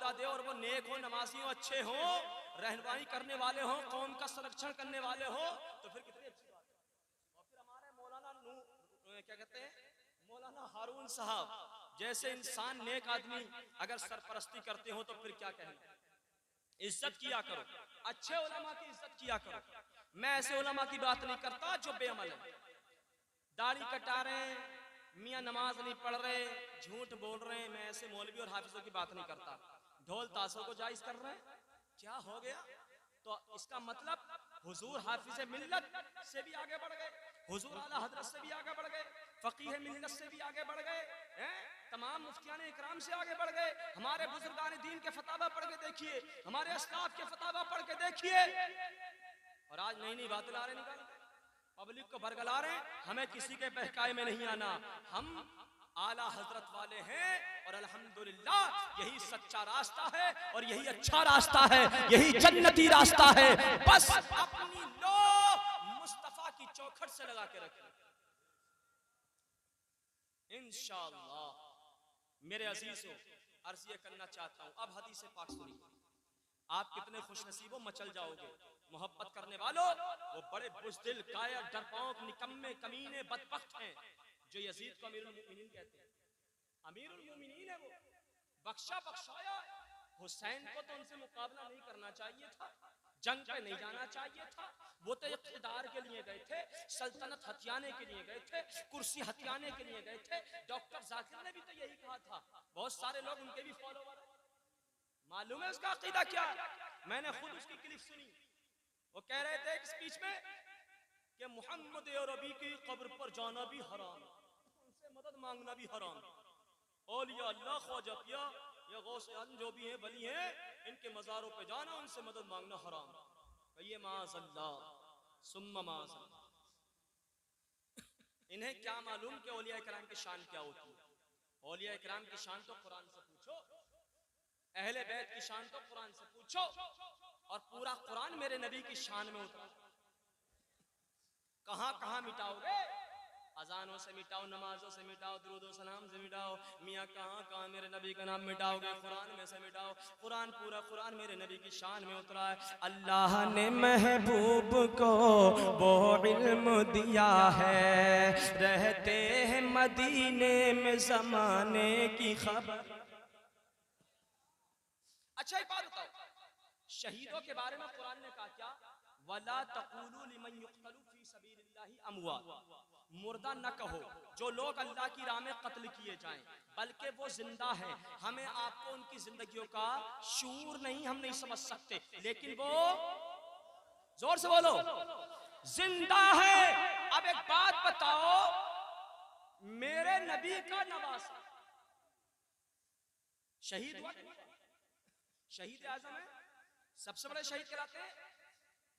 ओहदा दे और वो नेक हो, नमाजी हो, अच्छे हो, रहनुमाई करने वाले हो, कौम का संरक्षण करने वाले हो, तो फिर कितनी अच्छी बात है। और फिर हमारे मौलाना क्या कहते हैं, मौलाना हारून साहब जैसे इंसान नेक आदमी अगर सरपरस्ती करते हो तो फिर क्या कहना। इज्जत किया करो, अच्छे उलमा की इज्जत किया करो। मैं ऐसे उलमा की बात नहीं करता जो बेअमल है, दाढ़ी कटा रहे हैं, मियाँ नमाज नहीं पढ़ रहे, झूठ बोल रहे हैं। मैं ऐसे मौलवी और हाफिजों की बात नहीं करता। ढोल ताशों को जायज कर रहे हैं, क्या हो गया? तो इसका मतलब हुजूर हाफिज मिल्लत से भी आगे बढ़ गए, हुजूर आला हजरत से भी आगे बढ़ गए, फकीह मिल्लत से भी आगे बढ़ गए हैं, तमाम मुफ्तियान इकराम से आगे बढ़ गए। हमारे बुजुर्गान दीन के फतावा पढ़ के देखिए, हमारे अस्लाफ के फतावा पढ़ के देखिए। और आज नई नई बातें ला रहे, निकाल पब्लिक को बरगला रहे। हमें किसी के बहकाए में नहीं आना, हम आला हजरत वाले हैं और अल्हम्दुलिल्लाह यही सच्चा रास्ता है और यही अच्छा रास्ता है, यही जन्नती रास्ता है। बस अपनी लो मुस्तफा की चौखट से लगा के रखें इंशाअल्लाह। मेरे अजीजों, अर्ज ये करना चाहता हूं, अब हदीस पाक सुनिए। आप कितने खुशनसीबों मचल जाओगे। मोहब्बत करने वालों, वो बड़े बुज़दिल, कायर, डरपोक, निकम्मे, कमीने, बदबख्त हैं जो यजीद को अमीरुल मोमिनीन कहते हैं। अमीरुल मोमिनीन है वो, बख्शा बख्शाया। हुसैन को तो उनसे मुकाबला नहीं करना चाहिए था, जंग पे नहीं जाना चाहिए था। वो तो इक़्तिदार के लिए गए थे, सल्तनत हथियाने के लिए गए थे, कुर्सी हथियाने के लिए गए थे। डॉक्टर जाकिर ने भी तो यही कहा था। बहुत सारे लोग उनके भी फॉलोवर हैं। मालूम है उसका अकीदा क्या? मैंने खुद उसकी क्लिप सुनी। वो कह रहे थे एक स्पीच में कि मोहम्मद अरबी की कब्र पर जाना भी हराम, उनसे मदद मांगना भी हराम। औलिया अल्लाह, ख्वाजा पिया, या गौसे आज़म जो भी हैं, वली हैं, इनके मज़ारों पे जाना, उनसे मदद मांगना हराम। ये माज़अल्लाह सुम्मा माज़अल्लाह। इन्हें क्या मालूम कि औलिया इकराम की शान क्या होती है। औलिया इकराम की शान तो कुरान से पूछो, अहले बैत की शान तो कुरान से पूछो, और पूरा कुरान मेरे नबी की शान में उतरा। कहां कहां मिटाओगे? अजानों से मिटाओ, नमाजों से मिटाओ, दुरूदो सलाम से मिटाओ। मियाँ कहां कहां मेरे नबी का नाम मिटाओगे? कुरान में से मिटाओ। कुरान, पूरा कुरान मेरे नबी की शान में उतरा है। अल्लाह ने महबूब को वो इल्म दिया है, रहते हैं मदीने में जमाने की खबर। अच्छा एक बात बताओ, शहीदों के बारे में कुरान ने कहा क्या? वला तक़ूलू लिमन युक़तलू फ़ी सबीलिल्लाहि अमवात। मुर्दा न कहो जो लोग अल्लाह की राह में कत्ल किए जाएं, बल्कि वो जिंदा हैं। हमें आपको उनकी जिंदगियों का शूर नहीं, हम नहीं समझ सकते, लेकिन वो, जोर से बोलो, जिंदा है। अब एक बात बताओ, मेरे नबी का नवासा शहीद हुआ, शहीद आजम है, सबसे बड़े शहीद कहलाते हैं।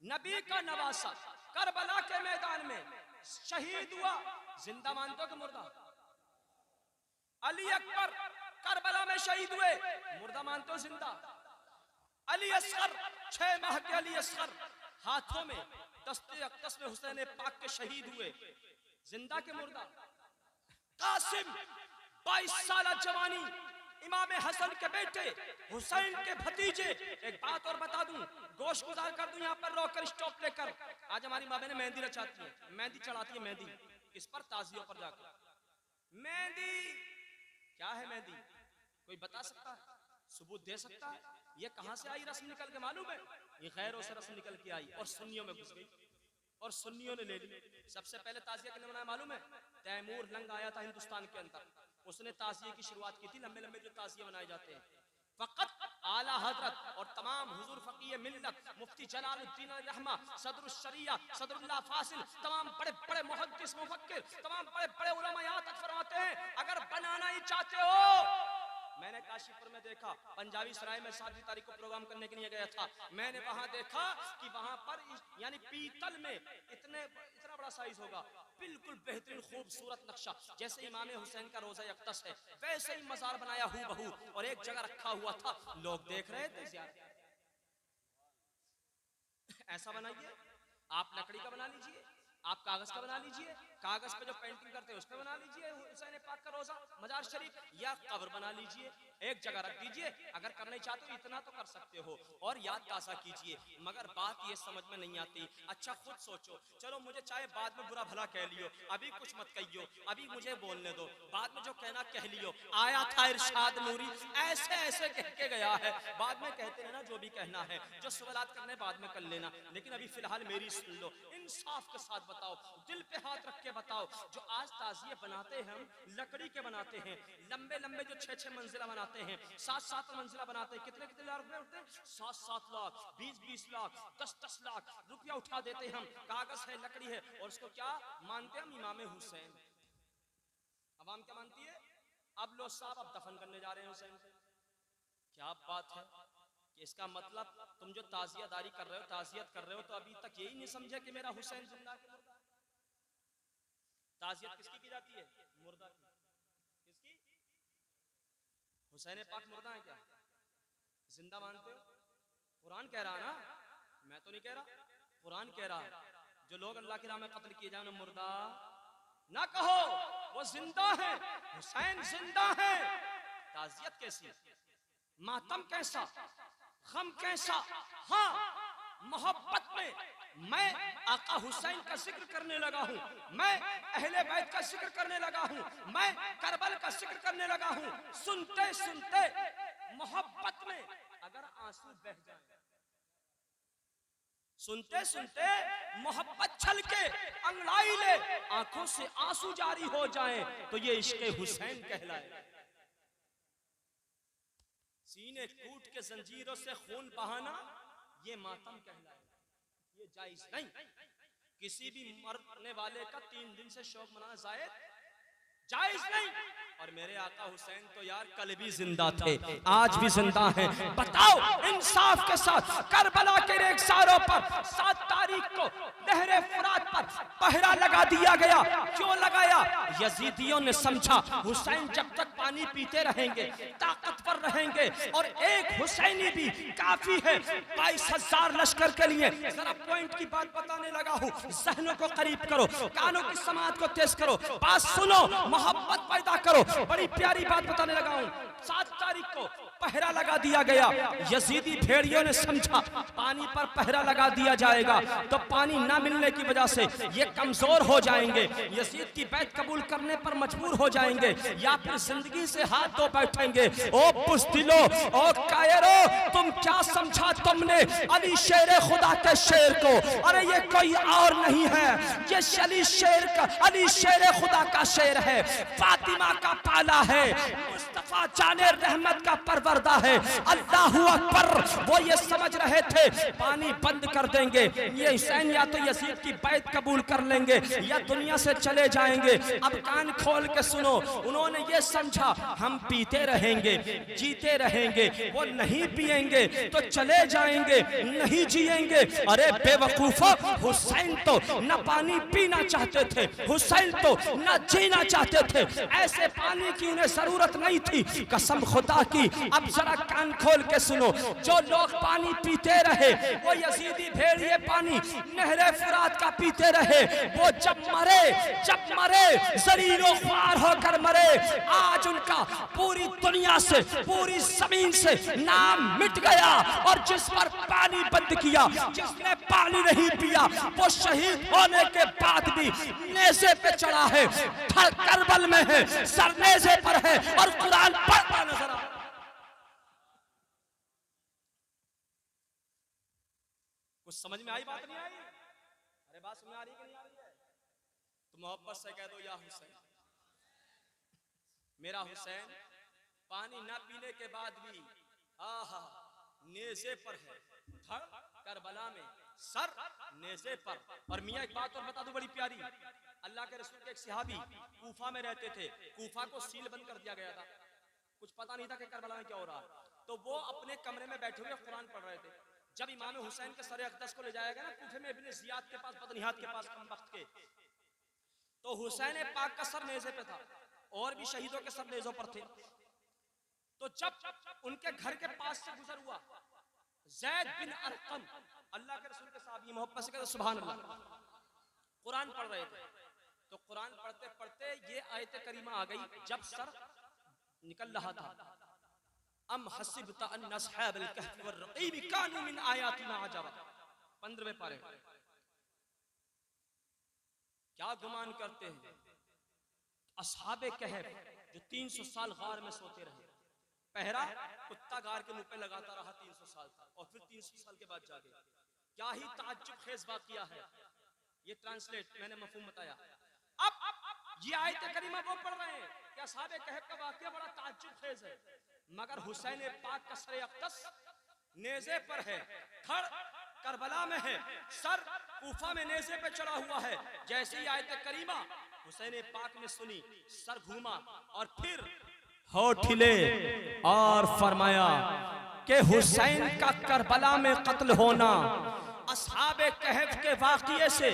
नबी का नवासा करबला के मैदान में शहीद हुआ, जिंदा मानते हो कि मुर्दा? अली अकबर करबला में शहीद हुए, मुर्दा मानते हो जिंदा? अली असगर 6 माह के अली असगर हाथों में दस्ते अक़दस में हुसैन पाक के शहीद हुए, जिंदा के मुर्दा? कासिम 22 साल जवानी, इमाम हसन के बेटे, हुसैन के भतीजे। एक बात और बता दूं, गोश गुजार कर दूं, यहाँ पर रोकर स्टॉप लेकर। आज हमारी माँ बहनें मेहंदी रचाती है, मेहंदी चढ़ाती है। मेहंदी किस पर? ताजियों पर जाकर। मेहंदी क्या है? मेहंदी कोई बता सकता है? सबूत दे सकता है? ये कहां से आई रस्म निकल के? मालूम है? ये गैरों से रस्म निकल के आई और सुन्नियों में घुस गई और सुन्नियों ने ले ली। सबसे पहले ताजिया किसने बनाया मालूम है? तैमूर लंग आया था हिंदुस्तान के अंदर, उसने ताजिए की शुरुआत की थी। लंबे लंबे जो ताजिए बनाए जाते हैं, फकत आला हजरत और तमाम हुजूर फकीह मिल्लत, मुफ्ती जलालुद्दीन रहमा, सदरुल शरिया, सदरुल्लाह फासिल, तमाम बड़े बड़े मुहद्दिस मुफक्किर, तमाम बड़े बड़े उलमा यहाँ तक फरमाते हैं, अगर बनाना ही चाहते हो। मैंने काशीपुर में देखा, पंजाबी सराय में 7वीं तारीख को प्रोग्राम करने के लिए गया था। मैंने वहां देखा कि वहां पर यानी पीतल में इतना बड़ा साइज होगा, बिल्कुल बेहतरीन खूबसूरत नक्शा, जैसे इमाम हुसैन का रोजा अक़दस है वैसे ही मजार बनाया हूबहू, और एक जगह रखा हुआ था। लोग देख रहे थे। ऐसा बनाइए, आप लकड़ी का बना लीजिए, आप कागज का बना लीजिए, कागज पे जो पेंटिंग करते हैं उस पे बना लीजिए हुसैन पाक का रोजा मजार शरीफ, या कब्र बना लीजिए, एक जगह रख दीजिए। अगर करना चाहते हो इतना तो कर सकते हो और याद ताज़ा कीजिए। मगर बात ये समझ में नहीं आती। अच्छा खुद सोचो, चलो मुझे चाहे बाद में बुरा भला कह लियो, अभी कुछ मत कहियो, अभी मुझे बोलने दो, बाद में जो कहना कह लियो। आया था इरशाद नूरी ऐसे ऐसे कह के गया है, बाद में कहते रहना जो भी कहना है, जो सवालात करने बाद में कर लेना, लेकिन अभी फिलहाल मेरी सुन लो। इंसाफ के साथ बताओ, दिल पे हाथ रख के बताओ, जो आज ताजिए बनाते हैं हम लकड़ी के बनाते हैं, लंबे लंबे जो 6-6 मंजिला बनाते हैं, 7-7 मंजिला बनाते हैं, कितने कितने लाख रुपए उठते हैं? 7-7 लाख, 20-20 लाख, 10-10 लाख रुपया उठा देते हैं हम। कागज है, लकड़ी है, और उसको क्या मानते हैं हम? इमाम हुसैन। अवाम क्या मानती है? अब लो साहब अब दफन करने जा रहे हैं हुसैन को। क्या बात है कि इसका मतलब तुम जो ताजियादारी कर रहे हो, ताजियत कर रहे हो, तो अभी तक यही नहीं समझे कि मेरा हुसैन जिंदा है। ताजियत किसकी की जाती है? मुर्दा की। किसकी? हुसैन पाक मुर्दा है क्या? जिंदा मानते हो? कुरान कह रहा ना, मैं तो नहीं कह रहा, कुरान कह रहा। जो लोग अल्लाह की राह में कत्ल किए जाए मुर्दा ना कहो, वो जिंदा है, हुसैन जिंदा है। ताजियत कैसी, मातम कैसा, गम कैसा? हाँ, मोहब्बत में मैं आका हुसैन का जिक्र करने लगा हूँ, मैं अहले बैत का जिक्र करने लगा हूँ, मैं करबल का जिक्र करने लगा हूँ। सुनते सुनते मोहब्बत में अगर आंसू बह जाए, सुनते सुनते मोहब्बत छलके अंगड़ाई ले आंखों से आंसू जारी हो जाए, तो ये इश्क़े हुसैन कहलाए। सीने कूट के जंजीरों से खून बहाना ये मातम कहलाए, ये जायज नहीं। किसी भी मरने वाले का 3 दिन से शोक मनाना जायज नहीं। और मेरे आका हुसैन तो यार कल भी जिंदा थे, आज भी जिंदा हैं। बताओ इंसाफ के साथ, करबला के रेगिस्तानों पर 7 तारीख को नहरे फुरात पर पहरा लगा दिया गया। क्यों लगाया? यजीदियों ने समझा हुसैन जब तक पानी पीते रहेंगे, ताकतवर रहेंगे, और एक हुसैनी भी काफी है 22,000 लश्कर के लिए। जरा पॉइंट की बात बताने लगा हूँ, ज़हनों को करीब करो, कानों की समात को तेज करो, बात सुनो, मोहब्बत पैदा करो। बड़ी प्यारी बात बताने लगा हूँ। 7 तारीख को पहरा लगा दिया गया। यजीदी भेड़ियों ने समझा पानी पर पहरा लगा दिया जाएगा तो पानी ना मिलने की वजह से ये कमजोर हो जाएंगे, यजीद की बैत कबूल करने पर मजबूर हो जाएंगे, या फिर जिंदगी से हाथ धो बैठेंगे। ओ बुज़दिलो, ओ कायरो, तुम क्या समझा तुमने अली शेर खुदा के शेर को? अरे ये कोई और नहीं है, ये अली शेर खुदा का शेर है, फातिमा का पाला है, मुस्तफा जाने रहमत का परवरदा है। अल्लाहु अकबर। वो ये समझ रहे थे पानी बंद कर देंगे, ये हुसैन या तो यजीद की बैत कबूल कर लेंगे या दुनिया से चले जाएंगे। अब कान खोल के सुनो, उन्होंने ये समझा हम पीते रहेंगे, जीते रहेंगे, वो नहीं पिएंगे तो चले जाएंगे, नहीं जिएंगे। अरे बेवकूफो, हुसैन तो न पानी पीना चाहते थे, हुसैन तो न जीना चाहते थे, ऐसे पानी की उन्हें जरूरत नहीं थी। कसम खुदा की, अब जरा कान खोल के सुनो, जो लोग पानी पीते रहे, वो यजीदी भेड़िए पानी नहरे फुरात का पीते रहे, वो जब मरे जरीरो ख्वार होकर मरे। आज उनका पूरी दुनिया से, पूरी जमीन से नाम मिट गया, और जिस पर पानी बंद किया, जिसने पानी नहीं पिया, वो शहीद होने के बाद भी नेज़े पे चढ़ा है, करबल में है, सर नेज़े पर है, और कुरान पढ़ता नजर आ। कुछ समझ में आई बात? नहीं आई? अरे बात समझ आ रही कि नहीं आ रही है? तो मोहब्बत से कह दो, या हुसैन, मेरा हुसैन पानी ना पीने के बाद भी आहा नेज़े पर है, धड़ करबला में, सर नेज़े पर। और मियाँ एक बात और बता दूं बड़ी प्यारी, अल्लाह के रसूल के एक सहाबी कूफा में रहते थे, कूफा को सील बंद कर दिया गया था, कुछ पता नहीं था कि करबला में क्या हो रहा, तो वो अपने कमरे में बैठे हुए कुरान पढ़ रहे थे। जब इमाम हुसैन के सर अक़दस को ले जाया गया ना कूफे में, इब्ने ज़ियाद के पास, बदनिहात के पास, कम वक्त के, तो हुसैन पाक का सर नेज़े पे था, और भी शहीदों के सर नेज़ों पर थे। तो जब उनके घर के पास से गुजर हुआ ज़ैद बिन अरकम, अल्लाह के रसूल के साहबी, मोहब्बत से कहते सुभान अल्लाह, कुरान पढ़ रहे थे, तो कुरान पढ़ते पढ़ते ये आयत करीमा आ गई जब सर निकल रहा था। अम हसिबता अन्न अस्हाबल कहफ वर्रक़ीम कानू मिन आयातिना अजबा, 15वें पारे। क्या गुमान करते हैं असहाबे कहफ जो 300 साल गार में सोते रहे, पहरा कुत्ता गार के मुंह पे लगाता रहा 300 साल तक, और फिर 300 साल के बाद जागे। क्या ही ताज्जुब खेज वाक़िया है। ये ट्रांसलेट मैंने मफहूम बताया। अब ये आयत करीमा वो पढ़ रहे हैं कि असहाबे कहफ का वाक़या बड़ा ताज्जुब खेज है, मगर हुसैन पाक का सर अक़दस नेज़े पर है, खड़ करबला में है, सर कूफा में नेज़े पे चढ़ा हुआ है। जैसे ही आयत करीमा हुसैन पाक ने सुनी, सर घूमा और फिर होठ हिले और फरमाया कि हुसैन का करबला में कत्ल होना असहाबे कहफ के वाक़िए से